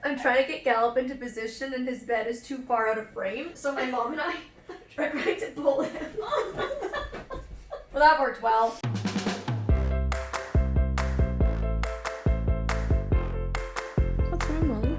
I'm trying to get Gallup into position and his bed is too far out of frame. So my mom and I are trying to pull him. Well, that worked well. What's wrong, Molly?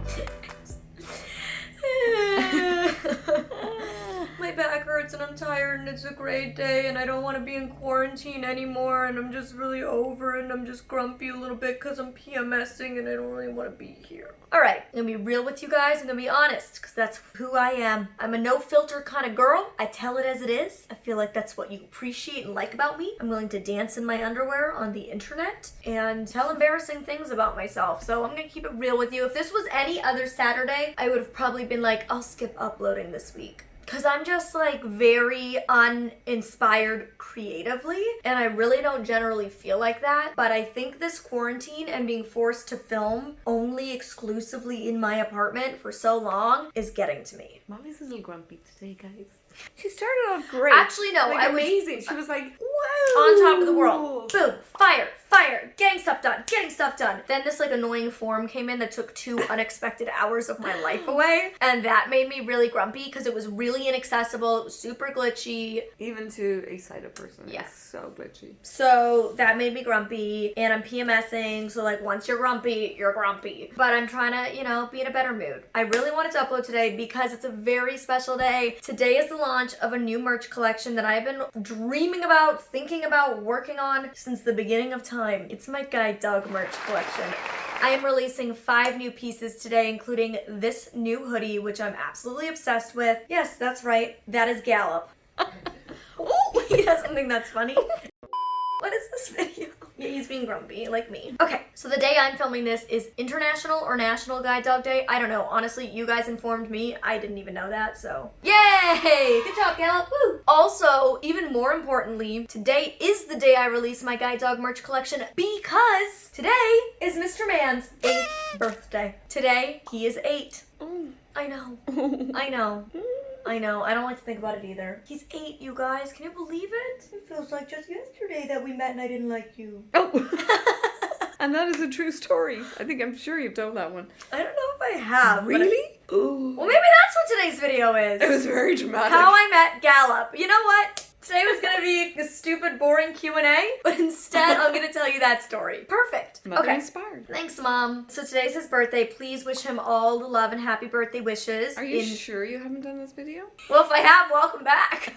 My back hurts and I'm tired and it's a great day and I don't want to be in quarantine anymore and I'm just really over it and I'm just grumpy a little bit because I'm PMSing and I don't really want to be here. Alright, I'm gonna be real with you guys. I'm gonna be honest because that's who I am. I'm a no filter kind of girl. I tell it as it is. I feel like that's what you appreciate and like about me. I'm willing to dance in my underwear on the internet and tell embarrassing things about myself. So I'm gonna keep it real with you. If this was any other Saturday, I would have probably been like, I'll skip uploading this week. Because I'm just like very uninspired creatively and I really don't generally feel like that. But I think this quarantine and being forced to film only exclusively in my apartment for so long is getting to me. Mommy's a little grumpy today, guys. She started off great. Actually, no, like, I was amazing. She was like, whoa. On top of the world. Boom, fire, getting stuff done. Then this like annoying form came in that took 2 unexpected hours of my life away. And that made me really grumpy because it was really inaccessible. It was super glitchy. Even to a sighted person, yeah. It's so glitchy. So that made me grumpy and I'm PMSing. So like once you're grumpy, you're grumpy. But I'm trying to, you know, be in a better mood. I really wanted to upload today because it's a very special day. Today is the launch of a new merch collection that I've been dreaming about, thinking about, working on since the beginning of time. It's my guide dog merch collection. I am releasing 5 new pieces today, including this new hoodie, which I'm absolutely obsessed with. Yes, that's right. That is Gallup. Oh, he has something that's funny. What is this video? Yeah, he's being grumpy, like me. Okay, so the day I'm filming this is International or National Guide Dog Day. I don't know. Honestly, you guys informed me. I didn't even know that, so. Yay! Good job, Gallup. Woo! Also, even more importantly, today is the day I release my guide dog merch collection because today is Mr. Man's 8th birthday. Today, he is 8. I know. I know. I know. I don't like to think about it either. He's 8, you guys. Can you believe it? It feels like just yesterday that we met and I didn't like you. Oh. And that is a true story. I'm sure you've told that one. I don't know if I have. Really? Ooh. Well, maybe that's what today's video is. It was very dramatic. How I met Gallup. You know what? Today was gonna be a stupid, boring Q&A, but instead I'm gonna tell you that story. Perfect. Mother okay. Inspired. Thanks, Mom. So today's his birthday. Please wish him all the love and happy birthday wishes. Are you sure you haven't done this video? Well, if I have, welcome back.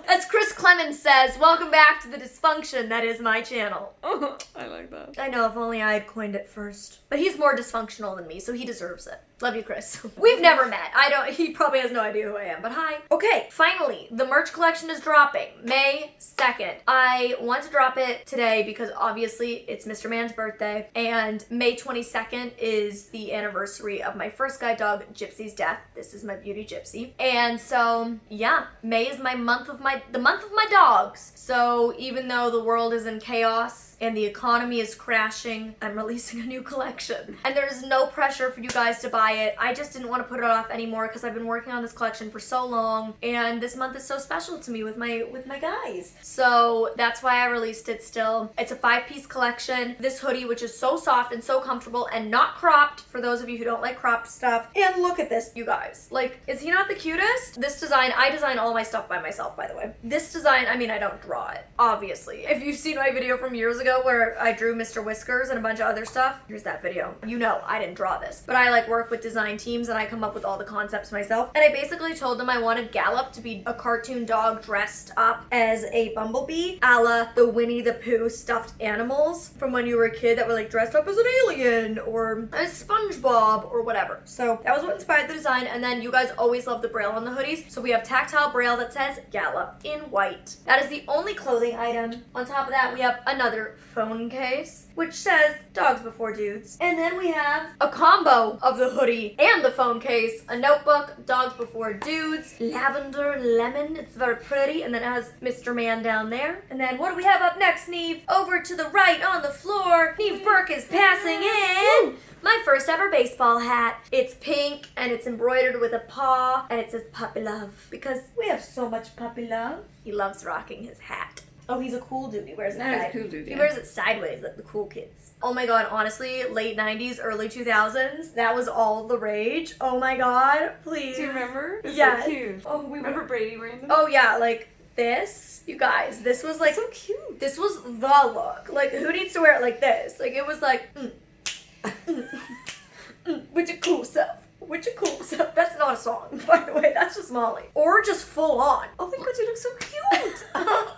As Chris Clemens says, welcome back to the dysfunction that is my channel. Oh, I like that. I know, if only I had coined it first. But he's more dysfunctional than me, so he deserves it. Love you, Chris. We've never met. He probably has no idea who I am, but hi. Okay, finally, the merch collection is dropping May 2nd. I want to drop it today because obviously it's Mr. Man's birthday, and May 22nd is the anniversary of my first guide dog, Gypsy's death. This is my beauty Gypsy. And so, yeah, May is the month of my dogs. So even though the world is in chaos, and the economy is crashing, I'm releasing a new collection. And there's no pressure for you guys to buy it. I just didn't want to put it off anymore because I've been working on this collection for so long, and this month is so special to me with my guys. So that's why I released it still. It's a 5-piece collection. This hoodie, which is so soft and so comfortable and not cropped for those of you who don't like cropped stuff. And look at this, you guys. Like, is he not the cutest? This design, I design all my stuff by myself, by the way. This design, I mean, I don't draw it, obviously. If you've seen my video from years ago where I drew Mr. Whiskers and a bunch of other stuff, here's that video. You know I didn't draw this, but I like work with design teams and I come up with all the concepts myself. And I basically told them I wanted Gallup to be a cartoon dog dressed up as a bumblebee, a la the Winnie the Pooh stuffed animals from when you were a kid that were like dressed up as an alien or a SpongeBob or whatever. So that was what inspired the design. And then you guys always love the braille on the hoodies, so we have tactile braille that says Gallup in white. That is the only clothing item. On top of that, we have another phone case which says dogs before dudes. And then we have a combo of the hoodie and the phone case, a notebook, dogs before dudes, lavender, lemon, it's very pretty, and then it has Mr. Man down there. And then what do we have up next, Neve? Over to the right on the floor, Neve Burke is passing in my first ever baseball hat. It's pink and it's embroidered with a paw and it says puppy love because we have so much puppy love. He loves rocking his hat. Oh, he's a cool dude. He wears it That is sideways. a cool dude, He yeah. wears it sideways like the cool kids. Oh my god, honestly, late 90s, early 2000s, that was all the rage. Oh my god, please. Do you remember? It's Yes. so cute. Oh, we Remember Brady wearing them? Oh yeah, like this, you guys, this was like, so cute. this was the look. Like, who needs to wear it like this? Like, it was like, with your cool self. With your cool self. That's not a song, by the way. That's just Molly. Or just full on. Oh my god, you look so cute.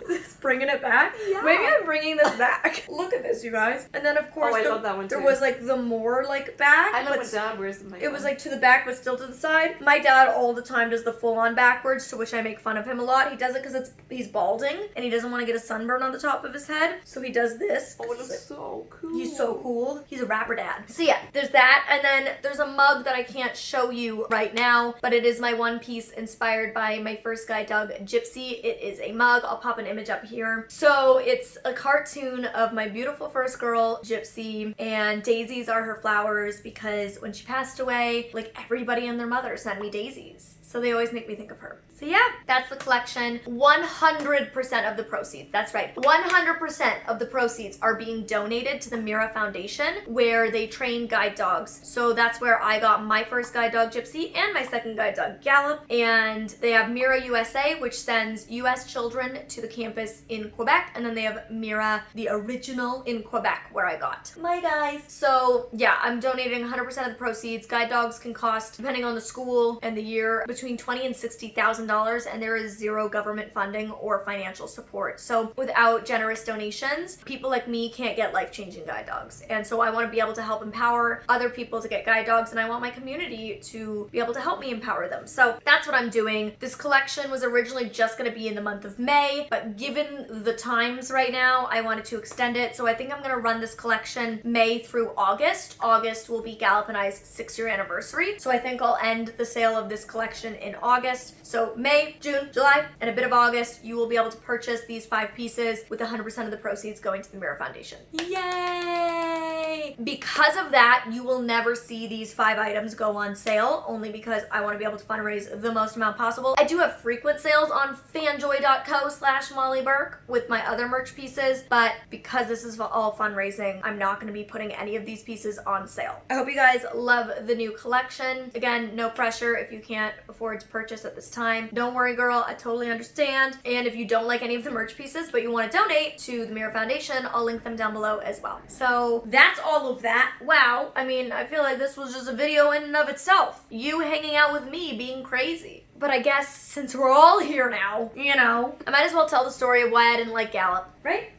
This bringing it back? Yeah. Maybe I'm bringing this back. Look at this, you guys. And then, of course, I love that one, there too. was like the more like back. I love but when Dad wears them. it was like to the back, but still to the side. My dad all the time does the full-on backwards, to which I make fun of him a lot. He does it because he's balding and he doesn't want to get a sunburn on the top of his head, so he does this. Oh, it looks so cool. He's so cool. He's a rapper dad. So yeah, there's that, and then there's a mug that I can't show you right now, but it is my one piece inspired by my first guide dog, Gypsy. It is a mug. I'll pop an image up here. So it's a cartoon of my beautiful first girl, Gypsy, and daisies are her flowers because when she passed away, like everybody and their mother sent me daisies. So they always make me think of her. So yeah, that's the collection. 100% of the proceeds, that's right, 100% of the proceeds are being donated to the Mira Foundation, where they train guide dogs. So that's where I got my first guide dog, Gypsy, and my second guide dog, Gallup. And they have Mira USA, which sends US children to the campus in Quebec. And then they have Mira, the original, in Quebec, where I got my guys. So yeah, I'm donating 100% of the proceeds. Guide dogs can cost, depending on the school and the year, between $20,000 and $60,000, and there is zero government funding or financial support. So without generous donations, people like me can't get life-changing guide dogs. And so I want to be able to help empower other people to get guide dogs, and I want my community to be able to help me empower them. So that's what I'm doing. This collection was originally just going to be in the month of May, but given the times right now, I wanted to extend it. So I think I'm going to run this collection May through August. August will be Gallup and I's 6-year anniversary. So I think I'll end the sale of this collection in August. So May, June, July, and a bit of August, you will be able to purchase these 5 pieces with 100% of the proceeds going to the Mira Foundation. Yay! Because of that, you will never see these 5 items go on sale, only because I want to be able to fundraise the most amount possible. I do have frequent sales on fanjoy.co/mollyburke with my other merch pieces, but because this is all fundraising, I'm not going to be putting any of these pieces on sale. I hope you guys love the new collection. Again, no pressure if you can't afford to purchase at this time. Don't worry, girl, I totally understand. And if you don't like any of the merch pieces, but you want to donate to the Mira Foundation, I'll link them down below as well. So that's all of that. Wow, I mean, I feel like this was just a video in and of itself. You hanging out with me being crazy. But I guess since we're all here now, you know, I might as well tell the story of why I didn't like Gallup, right?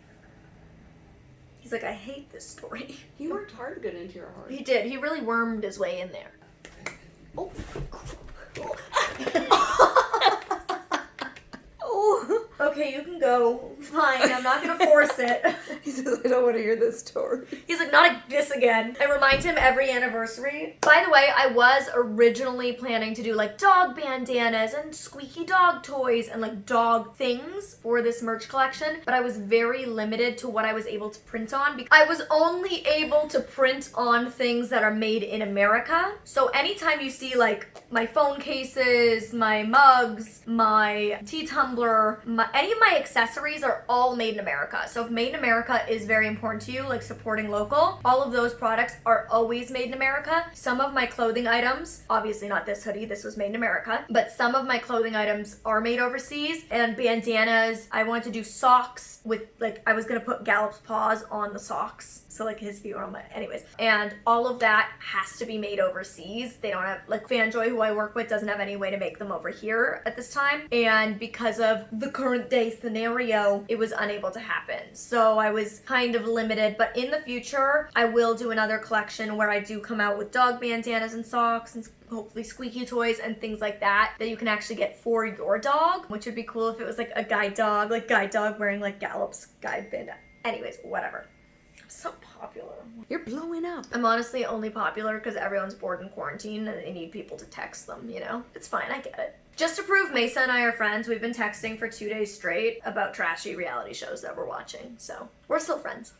He's like, I hate this story. He worked hard to get into your heart. He did. He really wormed his way in there. Oh. Oh. Okay, you can go. Fine, I'm not gonna force it. He says, I don't want to hear this story. He's like, not this again. I remind him every anniversary. By the way, I was originally planning to do like dog bandanas and squeaky dog toys and like dog things for this merch collection, but I was very limited to what I was able to print on because I was only able to print on things that are made in America. So anytime you see like my phone cases, my mugs, my tea tumbler, any of my accessories are all made in America. So if made in America is very important to you, like supporting local, all of those products are always made in America. Some of my clothing items, obviously not this hoodie, this was made in America, but some of my clothing items are made overseas. And bandanas, I want to do socks with like, I was gonna put Gallup's paws on the socks. So like his feet are on my, anyways. And all of that has to be made overseas. They don't have, like Fanjoy, who I work with, doesn't have any way to make them over here at this time. And because of the current day scenario, it was unable to happen. So I was kind of limited, but in the future, I will do another collection where I do come out with dog bandanas and socks and hopefully squeaky toys and things like that you can actually get for your dog, which would be cool if it was like a guide dog wearing like Gallup's guide bandana. Anyways, whatever. I'm so popular. You're blowing up. I'm honestly only popular because everyone's bored in quarantine and they need people to text them, you know? It's fine, I get it. Just to prove Mesa and I are friends, we've been texting for 2 days straight about trashy reality shows that we're watching, so we're still friends.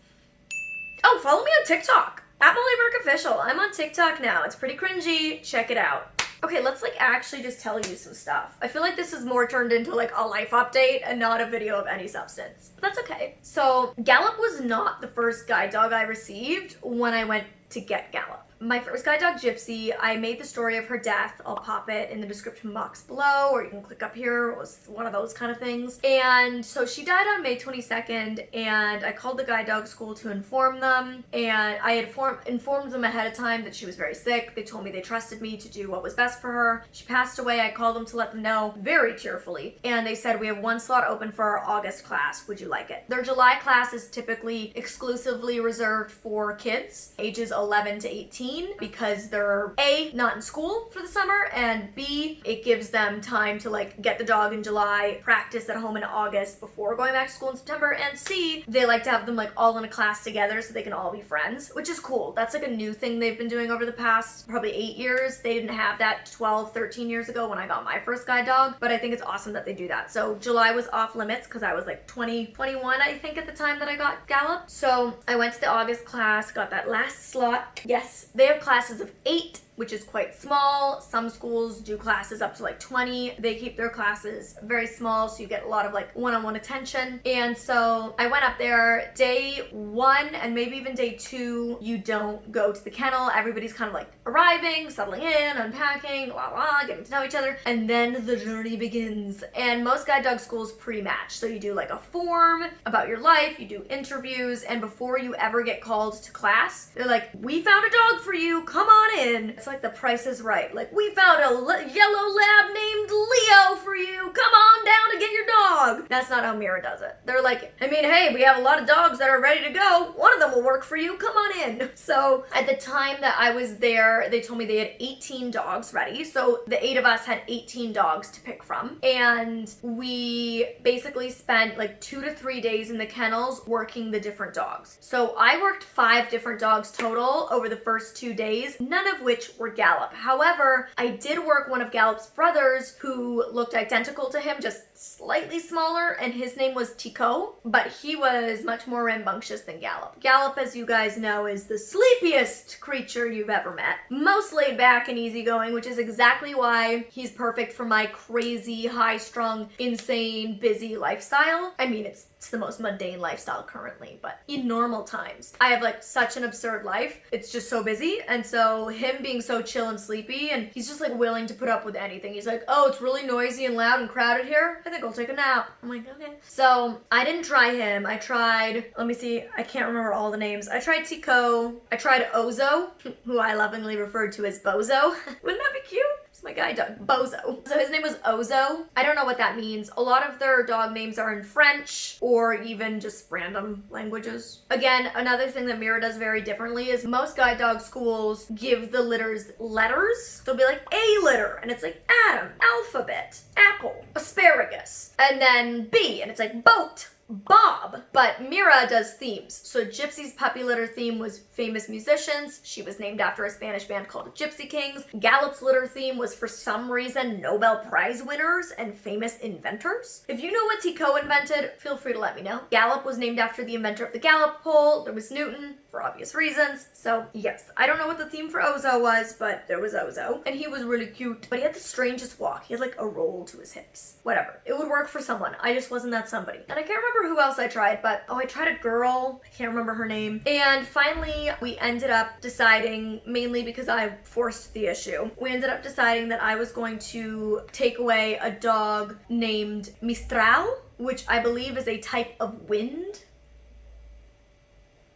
Oh, follow me on TikTok, @MollyBurke Official. I'm on TikTok now. It's pretty cringy. Check it out. Okay, let's like actually just tell you some stuff. I feel like this is more turned into like a life update and not a video of any substance. But that's okay. So Gallup was not the first guide dog I received when I went to get Gallup. My first guide dog, Gypsy, I made the story of her death. I'll pop it in the description box below, or you can click up here. It was one of those kind of things. And so she died on May 22nd, and I called the guide dog school to inform them. And I had informed them ahead of time that she was very sick. They told me they trusted me to do what was best for her. She passed away. I called them to let them know very cheerfully. And they said, we have one slot open for our August class. Would you like it? Their July class is typically exclusively reserved for kids, ages 11 to 18. Because they're A, not in school for the summer, and B, it gives them time to like get the dog in July, practice at home in August before going back to school in September, and C, they like to have them like all in a class together so they can all be friends, which is cool. That's like a new thing they've been doing over the past probably 8 years. They didn't have that 12, 13 years ago when I got my first guide dog, but I think it's awesome that they do that. So July was off limits because I was like 20, 21 I think at the time that I got Gallup. So I went to the August class, got that last slot. Yes, they have classes of 8, which is quite small. Some schools do classes up to like 20. They keep their classes very small, so you get a lot of like one-on-one attention. And so I went up there. Day 1 and maybe even day 2, you don't go to the kennel. Everybody's kind of like arriving, settling in, unpacking, blah, blah, getting to know each other. And then the journey begins. And most guide dog schools pre-match. So you do like a form about your life, you do interviews, and before you ever get called to class, they're like, we found a dog for you, come on in. It's like the Price is Right. Like, we found a yellow lab named Leo for you, come on down to get your dog. That's not how Mira does it. They're like, I mean, hey, we have a lot of dogs that are ready to go. One of them will work for you, come on in. So at the time that I was there, they told me they had 18 dogs ready. So the 8 of us had 18 dogs to pick from. And we basically spent like 2 to 3 days in the kennels working the different dogs. So I worked 5 different dogs total over the first 2 days, none of which were Gallup. However, I did work one of Gallup's brothers who looked identical to him, just slightly smaller, and his name was Tico, but he was much more rambunctious than Gallup. Gallup, as you guys know, is the sleepiest creature you've ever met. Most laid back and easygoing, which is exactly why he's perfect for my crazy, high-strung, insane, busy lifestyle. I mean, it's the most mundane lifestyle currently, but in normal times, I have like such an absurd life. It's just so busy, and so him being so chill and sleepy, and he's just like willing to put up with anything. He's like, oh, it's really noisy and loud and crowded here. I think I'll take a nap. I'm like, okay. So I didn't try him. I tried, let me see, I can't remember all the names. I tried Tico. I tried Ozo, who I lovingly referred to as Bozo. Wouldn't that be cute? It's my guide dog, Bozo. So his name was Ozo. I don't know what that means. A lot of their dog names are in French or even just random languages. Again, another thing that Mira does very differently is most guide dog schools give the litters letters. So it'll be like A litter, and it's like Adam, alphabet, apple, asparagus, and then B, and it's like boat, Bob. But Mira does themes. So Gypsy's puppy litter theme was famous musicians. She was named after a Spanish band called the Gypsy Kings. Gallup's litter theme was for some reason Nobel Prize winners and famous inventors. If you know what Tico invented, feel free to let me know. Gallup was named after the inventor of the Gallup pole. There was Newton, for obvious reasons. So yes, I don't know what the theme for Ozo was, but there was Ozo. And he was really cute. But he had the strangest walk. He had like a roll to his hips. Whatever. It would work for someone. I just wasn't that somebody. And I can't remember who else I tried, but I tried a girl. I can't remember her name. And finally, we ended up deciding, mainly because I forced the issue, we ended up deciding that I was going to take away a dog named Mistral, which I believe is a type of wind.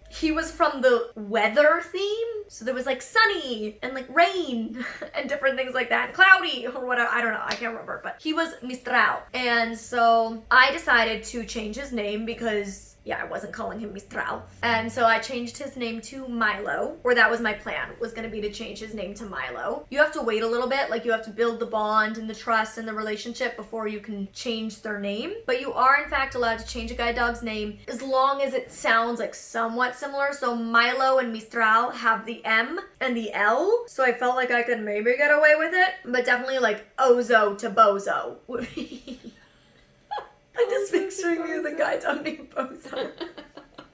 He was from the weather theme, so there was like sunny and like rain and different things like that, cloudy or whatever, I don't know, I can't remember, but he was Mistral. And so I decided to change his name because yeah, I wasn't calling him Mistral. And so I changed his name to Milo, or that was my plan, was gonna be to change his name to Milo. You have to wait a little bit, like you have to build the bond and the trust and the relationship before you can change their name. But you are in fact allowed to change a guide dog's name as long as it sounds like somewhat similar. So Milo and Mistral have the M and the L, so I felt like I could maybe get away with it, but definitely like Ozo to Bozo would be... I'm just picturing you, the guy dog named Bozo.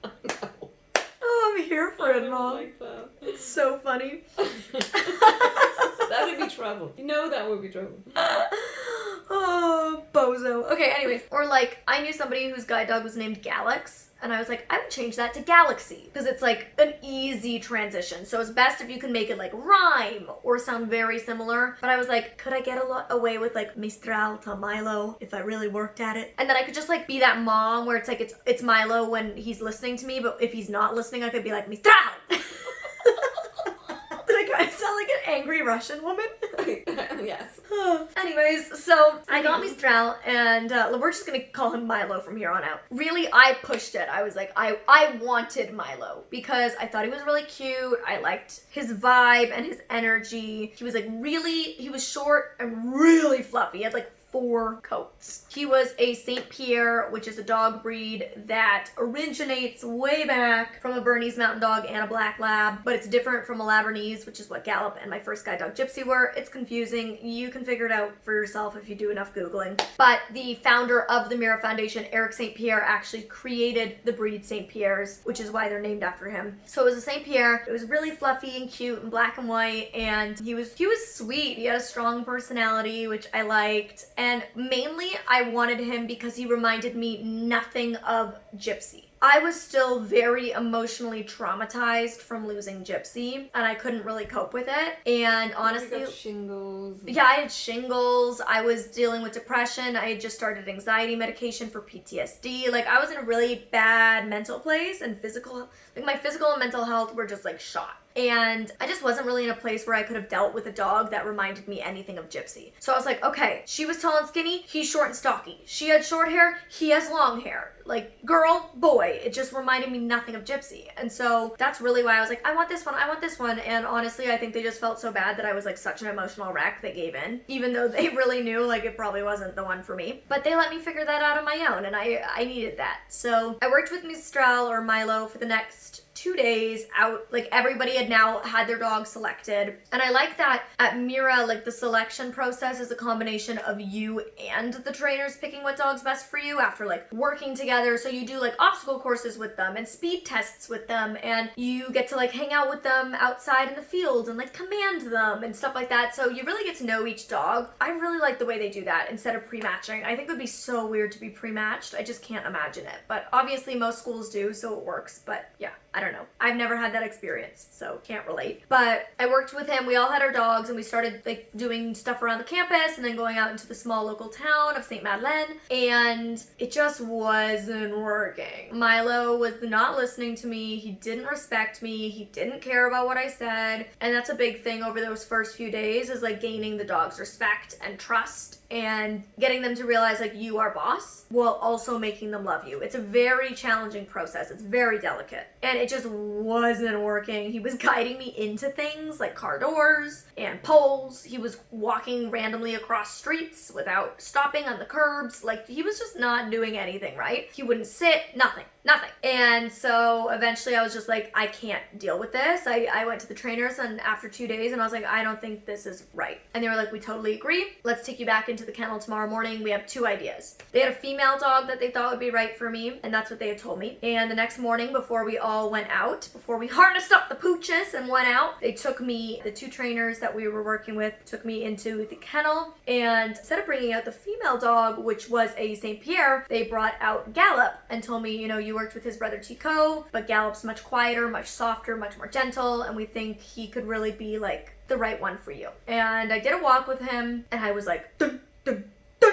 No. Oh, I'm here for it, Mom. Like that. It's so funny. That would be trouble. You know that would be trouble. Oh, bozo. Okay, anyways. Or like, I knew somebody whose guide dog was named Galax. And I was like, I would change that to Galaxy. Because it's like an easy transition. So it's best if you can make it like rhyme or sound very similar. But I was like, could I get away with like Mistral to Milo if I really worked at it? And then I could just like be that mom where it's like, it's Milo when he's listening to me. But if he's not listening, I could be like, Mistral! I sound like an angry Russian woman. Yes. Anyways, so I got Mistral, and we're just gonna call him Milo from here on out. Really, I pushed it. I was like, I wanted Milo because I thought he was really cute. I liked his vibe and his energy. He was like he was short and really fluffy. He had like 4 coats. He was a St. Pierre, which is a dog breed that originates way back from a Bernese Mountain Dog and a Black Lab, but it's different from a Labernese, which is what Gallup and my first guide dog Gypsy were. It's confusing. You can figure it out for yourself if you do enough Googling. But the founder of the Mira Foundation, Eric St. Pierre, actually created the breed St. Pierre's, which is why they're named after him. So it was a St. Pierre. It was really fluffy and cute and black and white, and he was sweet. He had a strong personality, which I liked. And mainly, I wanted him because he reminded me nothing of Gypsy. I was still very emotionally traumatized from losing Gypsy, and I couldn't really cope with it. And honestly, you got shingles. Yeah, I had shingles. I was dealing with depression. I had just started anxiety medication for PTSD. Like, I was in a really bad mental place, and my physical and mental health were just like shot. And I just wasn't really in a place where I could have dealt with a dog that reminded me anything of Gypsy. So I was like, okay, she was tall and skinny, he's short and stocky. She had short hair, he has long hair. Like, girl, boy, it just reminded me nothing of Gypsy. And so that's really why I was like, I want this one. And honestly, I think they just felt so bad that I was like such an emotional wreck, they gave in. Even though they really knew like it probably wasn't the one for me. But they let me figure that out on my own, and I needed that. So I worked with Mistral or Milo for the next 2 days out. Like, everybody had now had their dog selected, and I like that at Mira, like, the selection process is a combination of you and the trainers picking what dog's best for you after like working together. So you do like obstacle courses with them and speed tests with them, and you get to like hang out with them outside in the field and like command them and stuff like that. So you really get to know each dog. I really like the way they do that instead of pre-matching. I think it would be so weird to be pre-matched. I just can't imagine it, but obviously most schools do, so it works. But yeah, I don't know. I've never had that experience, so can't relate. But I worked with him. We all had our dogs, and we started like doing stuff around the campus and then going out into the small local town of St. Madeleine, and it just wasn't working. Milo was not listening to me. He didn't respect me. He didn't care about what I said, and that's a big thing over those first few days is like gaining the dog's respect and trust and getting them to realize like you are boss while also making them love you. It's a very challenging process. It's very delicate, and it just wasn't working. He was guiding me into things like car doors and poles. He was walking randomly across streets without stopping on the curbs. Like, he was just not doing anything right. He wouldn't sit, nothing. And so eventually I was just like, I can't deal with this. I went to the trainers, and after 2 days, and I was like, I don't think this is right. And they were like, we totally agree. Let's take you back into the kennel tomorrow morning. We have 2 ideas. They had a female dog that they thought would be right for me, and that's what they had told me. And the next morning, before we all went out, before we harnessed up the pooches and went out, they took me, the 2 trainers that we were working with, took me into the kennel, and instead of bringing out the female dog, which was a St. Pierre, they brought out Gallup and told me, you worked with his brother Tico, but Gallup's much quieter, much softer, much more gentle, and we think he could really be like the right one for you. And I did a walk with him, and I was like, dun, dun, dun.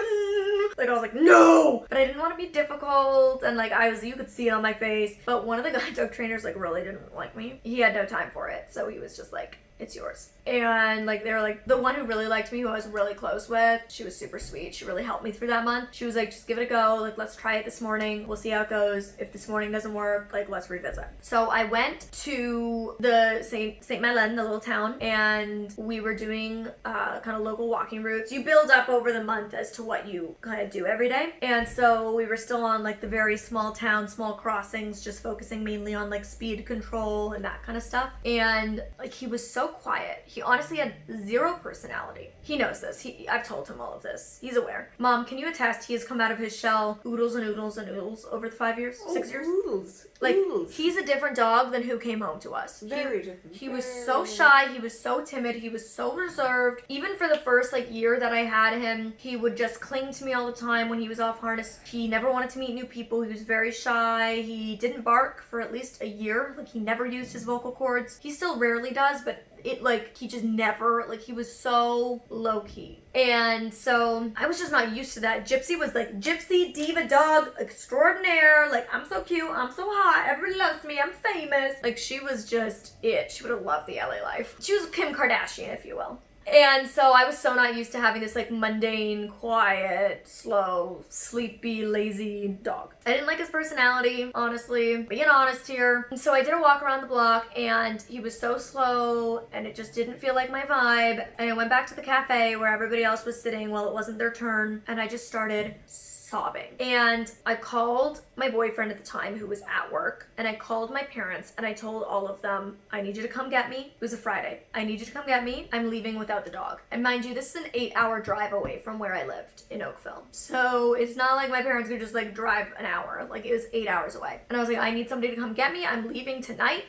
Like, I was like, no! But I didn't want to be difficult, and like, you could see it on my face, but one of the guide dog trainers like really didn't like me. He had no time for it, so he was just like, it's yours. And like, they were like, the one who really liked me, who I was really close with, she was super sweet. She really helped me through that month. She was like, just give it a go. Like, let's try it this morning. We'll see how it goes. If this morning doesn't work, like, let's revisit. So I went to the St. Madeleine, the little town, and we were doing kind of local walking routes. You build up over the month as to what you kind of do every day. And so we were still on like the very small town, small crossings, just focusing mainly on like speed control and that kind of stuff. And like, he was so so quiet. He honestly had zero personality. He knows this. I've told him all of this. He's aware. Mom, can you attest he has come out of his shell oodles and oodles and oodles over the 5 years? 6 years? Oodles. Like, Oodles. he's a different dog than who came home to us. Very different. He was so shy. He was so timid. He was so reserved. Even for the first, year that I had him, he would just cling to me all the time when he was off harness. He never wanted to meet new people. He was very shy. He didn't bark for at least a year. He never used his vocal cords. He still rarely does, but he just never, he was so low-key. And so I was just not used to that. Gypsy was Gypsy, diva, dog, extraordinaire. I'm so cute, I'm so hot, everybody loves me, I'm famous. She was just it. She would have loved the LA life. She was Kim Kardashian, if you will. And so I was so not used to having this mundane, quiet, slow, sleepy, lazy dog. I didn't like his personality, honestly, being honest here. And so I did a walk around the block and he was so slow and it just didn't feel like my vibe. And I went back to the cafe where everybody else was sitting while it wasn't their turn and I just started sobbing. And I called my boyfriend at the time who was at work and I called my parents and I told all of them, I need you to come get me. It was a Friday. I need you to come get me. I'm leaving without the dog. And mind you, this is an 8-hour drive away from where I lived in Oakville. So it's not like my parents could just drive an hour. It was 8 hours away. And I was like, I need somebody to come get me. I'm leaving tonight.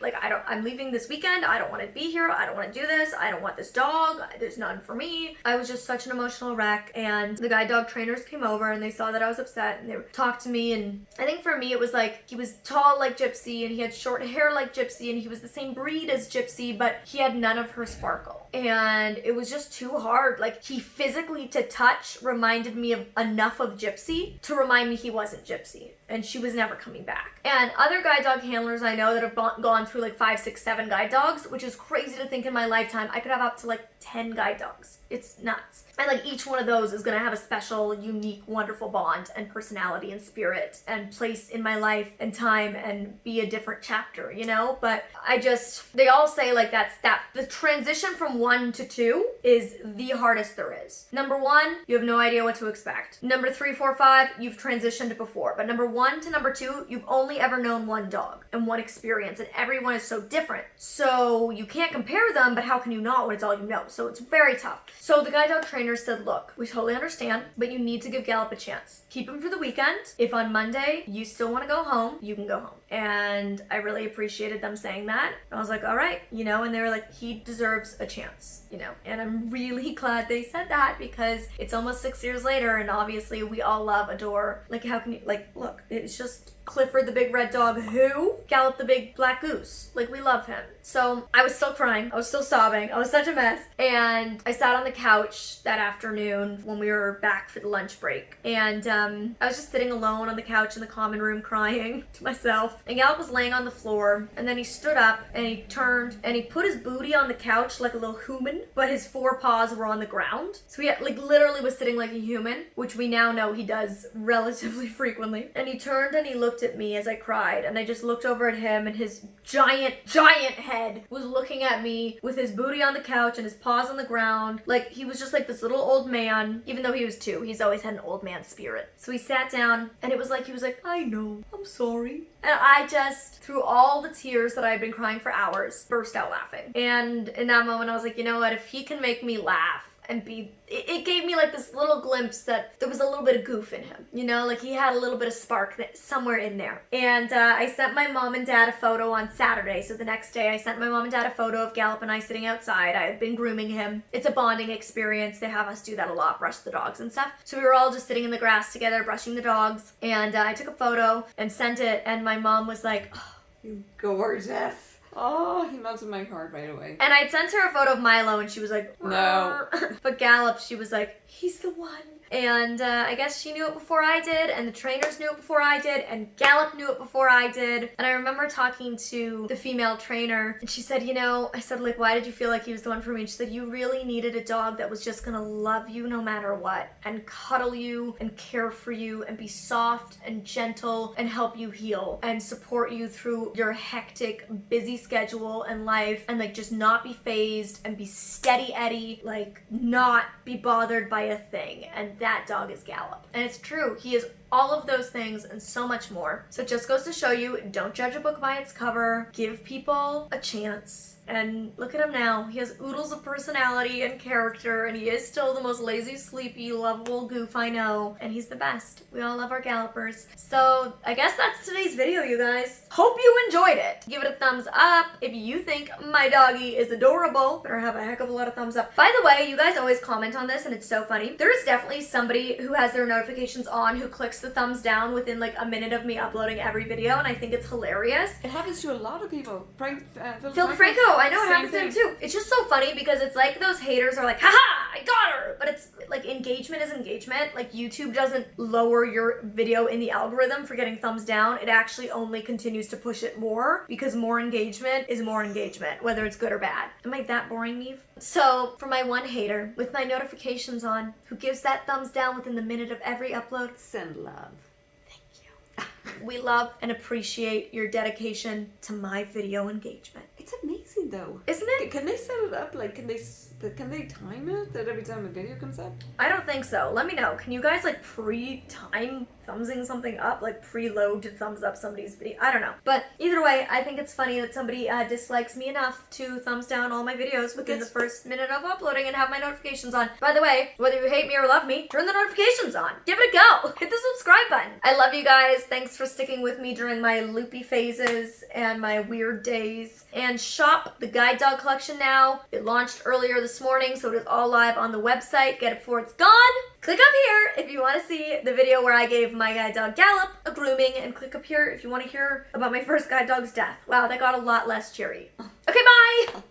I'm leaving this weekend. I don't want to be here. I don't want to do this. I don't want this dog. There's none for me. I was just such an emotional wreck. And the guide dog trainers came over and they saw that I was upset and they talked to me. And I think for me it was he was tall like Gypsy and he had short hair like Gypsy and he was the same breed as Gypsy, but he had none of her sparkle. And it was just too hard. He physically to touch reminded me of enough of Gypsy to remind me he wasn't Gypsy. And she was never coming back. And other guide dog handlers I know that have gone through 5, 6, 7 guide dogs, which is crazy to think in my lifetime I could have up to 10 guide dogs. It's nuts. And each one of those is gonna have a special, unique, wonderful bond and personality and spirit and place in my life and time and be a different chapter, But they all say the transition from 1 to 2 is the hardest there is. Number 1, you have no idea what to expect. Number 3, 4, 5, you've transitioned before. But number 1 to number 2, you've only ever known one dog and one experience, and everyone is so different. So you can't compare them, but how can you not when it's all you know? So it's very tough. So the guide dog trainer said, look, we totally understand, but you need to give Gallup a chance. Keep him for the weekend. If on Monday you still want to go home, you can go home. And I really appreciated them saying that. I was like, all right, and they were like, he deserves a chance, and I'm really glad they said that because it's almost 6 years later and obviously we all love, adore, how can you, look, it's just Clifford the big red dog who? Gallup the big black goose. We love him. So I was still crying. I was still sobbing. I was such a mess. And I sat on the couch that afternoon when we were back for the lunch break. And I was just sitting alone on the couch in the common room crying to myself. And Gallup was laying on the floor. And then he stood up and he turned and he put his booty on the couch like a little human, but his 4 paws were on the ground. So he had, literally was sitting like a human, which we now know he does relatively frequently. And he turned and he looked at me as I cried, and I just looked over at him and his giant head was looking at me with his booty on the couch and his paws on the ground. He was just this little old man. Even though he was 2, he's always had an old man spirit. So he sat down and it was he was I know, I'm sorry. And I just, through all the tears that I had been crying for hours, burst out laughing. And in that moment I was like, you know what, if he can make me laugh and it gave me this little glimpse that there was a little bit of goof in him, he had a little bit of spark somewhere in there. And I sent my mom and dad a photo on Saturday. So the next day I sent my mom and dad a photo of Gallup and I sitting outside. I had been grooming him. It's a bonding experience. They have us do that a lot, brush the dogs and stuff. So we were all just sitting in the grass together, brushing the dogs. And I took a photo and sent it. And my mom was like, oh, you're gorgeous. Oh, he melted my heart right away. And I'd sent her a photo of Milo and she was like, no. But Gallup, she was like, he's the one. And I guess she knew it before I did, and the trainers knew it before I did, and Gallup knew it before I did. And I remember talking to the female trainer, and she said, I said, why did you feel like he was the one for me? And she said, you really needed a dog that was just gonna love you no matter what, and cuddle you, and care for you, and be soft and gentle, and help you heal, and support you through your hectic, busy schedule and life, and just not be phased, and be steady Eddie, not be bothered by a thing. And that dog is Gallup. And it's true. He is all of those things and so much more. So it just goes to show you, don't judge a book by its cover. Give people a chance. And look at him now. He has oodles of personality and character, and he is still the most lazy, sleepy, lovable goof I know. And he's the best. We all love our Gallopers. So I guess that's today's video, you guys. Hope you enjoyed it. Give it a thumbs up if you think my doggy is adorable. Better have a heck of a lot of thumbs up. By the way, you guys always comment on this, and it's so funny. There is definitely somebody who has their notifications on who clicks the thumbs down within like a minute of me uploading every video, and I think it's hilarious. It happens to a lot of people. Phil Franco, I know it happens to him too. It's just so funny because it's like those haters are like, haha, I got her. But it's like engagement is engagement. Like YouTube doesn't lower your video in the algorithm for getting thumbs down. It actually only continues to push it more because more engagement is more engagement, whether it's good or bad. Am I that boring, Neve? So for my one hater with my notifications on who gives that thumbs down within the minute of every upload, send love. We love and appreciate your dedication to my video engagement. It's amazing though. Isn't it? Can they set it up? Like, can they time it that every time a video comes up? I don't think so. Let me know. Can you guys like pre-time thumbsing something up? Like preload to thumbs up somebody's video? I don't know. But either way, I think it's funny that somebody dislikes me enough to thumbs down all my videos within the first minute of uploading and have my notifications on. By the way, whether you hate me or love me, turn the notifications on. Give it a go. Hit the subscribe button. I love you guys. Thanks for sticking with me during my loopy phases and my weird days. And shop the guide dog collection now. It launched earlier this morning, so it is all live on the website. Get it before it's gone. Click up here if you want to see the video where I gave my guide dog Gallup a grooming, and click up here if you want to hear about my first guide dog's death. Wow, that got a lot less cheery. Okay, bye!